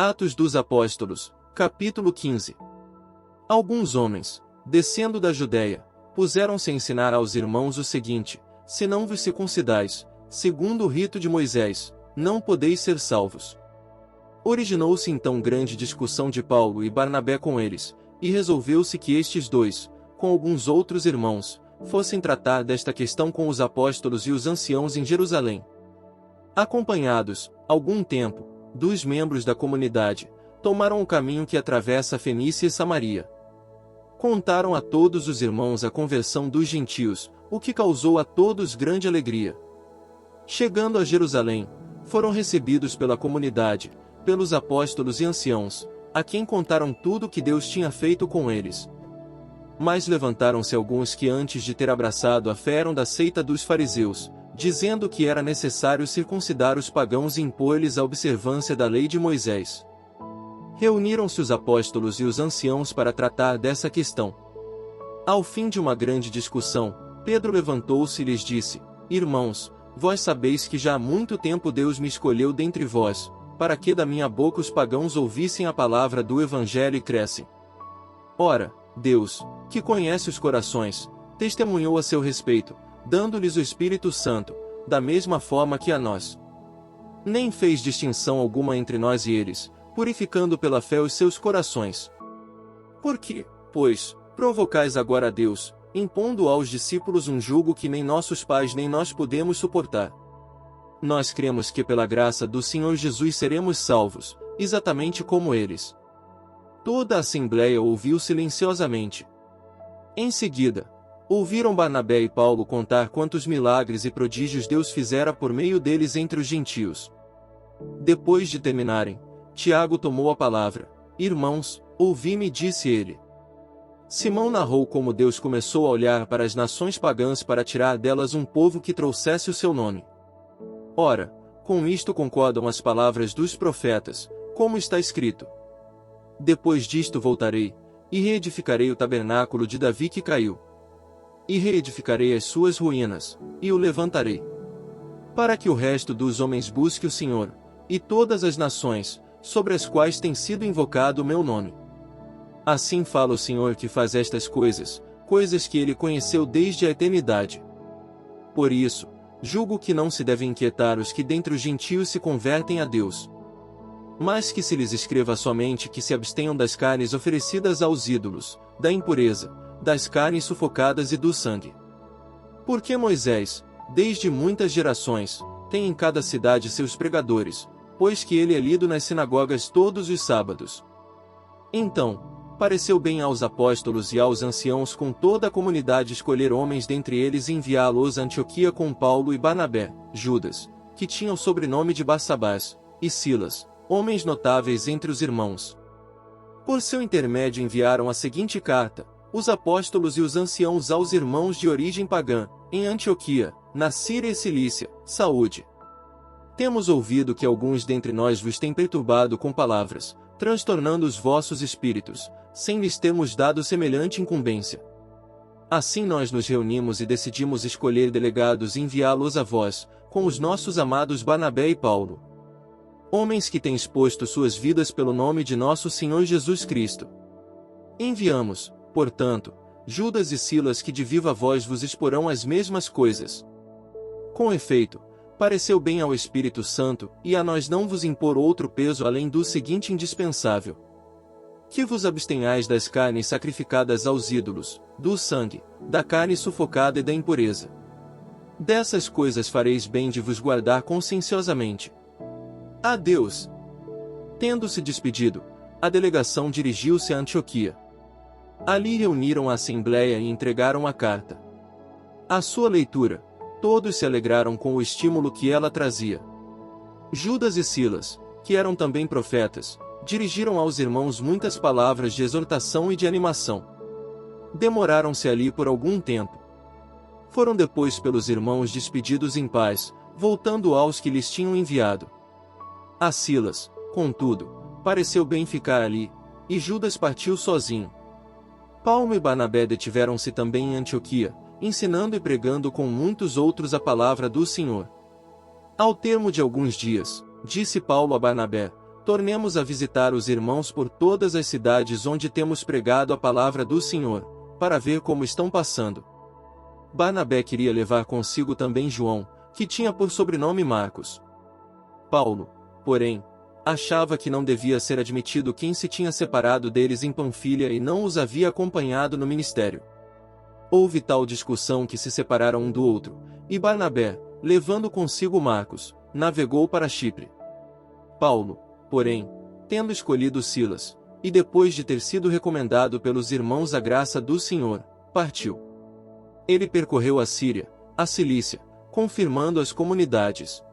Atos dos Apóstolos, capítulo 15. Alguns homens, descendo da Judéia, puseram-se a ensinar aos irmãos o seguinte: se não vos circuncidais, segundo o rito de Moisés, não podeis ser salvos. Originou-se então grande discussão de Paulo e Barnabé com eles, e resolveu-se que estes dois, com alguns outros irmãos, fossem tratar desta questão com os apóstolos e os anciãos em Jerusalém. Acompanhados, algum tempo, dos membros da comunidade, tomaram o caminho que atravessa a Fenícia e Samaria. Contaram a todos os irmãos a conversão dos gentios, o que causou a todos grande alegria. Chegando a Jerusalém, foram recebidos pela comunidade, pelos apóstolos e anciãos, a quem contaram tudo o que Deus tinha feito com eles. Mas levantaram-se alguns que antes de ter abraçado a fé eram da seita dos fariseus, dizendo que era necessário circuncidar os pagãos e impor-lhes a observância da lei de Moisés. Reuniram-se os apóstolos e os anciãos para tratar dessa questão. Ao fim de uma grande discussão, Pedro levantou-se e lhes disse: Irmãos, vós sabeis que já há muito tempo Deus me escolheu dentre vós, para que da minha boca os pagãos ouvissem a palavra do Evangelho e crescem. Ora, Deus, que conhece os corações, testemunhou a seu respeito, dando-lhes o Espírito Santo, da mesma forma que a nós. Nem fez distinção alguma entre nós e eles, purificando pela fé os seus corações. Por que, pois, provocais agora a Deus, impondo aos discípulos um jugo que nem nossos pais nem nós podemos suportar? Nós cremos que pela graça do Senhor Jesus seremos salvos, exatamente como eles. Toda a assembleia ouviu silenciosamente. Em seguida, ouviram Barnabé e Paulo contar quantos milagres e prodígios Deus fizera por meio deles entre os gentios. Depois de terminarem, Tiago tomou a palavra. Irmãos, ouvi-me, disse ele. Simão narrou como Deus começou a olhar para as nações pagãs para tirar delas um povo que trouxesse o seu nome. Ora, com isto concordam as palavras dos profetas, como está escrito: depois disto voltarei, e reedificarei o tabernáculo de Davi que caiu. E reedificarei as suas ruínas, e o levantarei. Para que o resto dos homens busque o Senhor, e todas as nações, sobre as quais tem sido invocado o meu nome. Assim fala o Senhor que faz estas coisas, coisas que ele conheceu desde a eternidade. Por isso, julgo que não se deve inquietar os que dentre os gentios se convertem a Deus. Mas que se lhes escreva somente que se abstenham das carnes oferecidas aos ídolos, da impureza, das carnes sufocadas e do sangue. Porque Moisés, desde muitas gerações, tem em cada cidade seus pregadores, pois que ele é lido nas sinagogas todos os sábados. Então, pareceu bem aos apóstolos e aos anciãos com toda a comunidade escolher homens dentre eles e enviá-los a Antioquia com Paulo e Barnabé, Judas, que tinha o sobrenome de Barsabás, e Silas, homens notáveis entre os irmãos. Por seu intermédio enviaram a seguinte carta: os apóstolos e os anciãos aos irmãos de origem pagã, em Antioquia, na Síria e Cilícia, saúde. Temos ouvido que alguns dentre nós vos têm perturbado com palavras, transtornando os vossos espíritos, sem lhes termos dado semelhante incumbência. Assim nós nos reunimos e decidimos escolher delegados e enviá-los a vós, com os nossos amados Barnabé e Paulo. Homens que têm exposto suas vidas pelo nome de nosso Senhor Jesus Cristo. Enviamos, portanto, Judas e Silas que de viva voz vos exporão as mesmas coisas. Com efeito, pareceu bem ao Espírito Santo, e a nós não vos impor outro peso além do seguinte indispensável: que vos abstenhais das carnes sacrificadas aos ídolos, do sangue, da carne sufocada e da impureza. Dessas coisas fareis bem de vos guardar conscienciosamente. Adeus. Tendo-se despedido, a delegação dirigiu-se a Antioquia. Ali reuniram a assembleia e entregaram a carta. À sua leitura, todos se alegraram com o estímulo que ela trazia. Judas e Silas, que eram também profetas, dirigiram aos irmãos muitas palavras de exortação e de animação. Demoraram-se ali por algum tempo. Foram depois pelos irmãos despedidos em paz, voltando aos que lhes tinham enviado. A Silas, contudo, pareceu bem ficar ali, e Judas partiu sozinho. Paulo e Barnabé detiveram-se também em Antioquia, ensinando e pregando com muitos outros a palavra do Senhor. Ao termo de alguns dias, disse Paulo a Barnabé: tornemos a visitar os irmãos por todas as cidades onde temos pregado a palavra do Senhor, para ver como estão passando. Barnabé queria levar consigo também João, que tinha por sobrenome Marcos. Paulo, porém, achava que não devia ser admitido quem se tinha separado deles em Panfilha e não os havia acompanhado no ministério. Houve tal discussão que se separaram um do outro, e Barnabé, levando consigo Marcos, navegou para Chipre. Paulo, porém, tendo escolhido Silas, e depois de ter sido recomendado pelos irmãos à graça do Senhor, partiu. Ele percorreu a Síria, a Cilícia, confirmando as comunidades,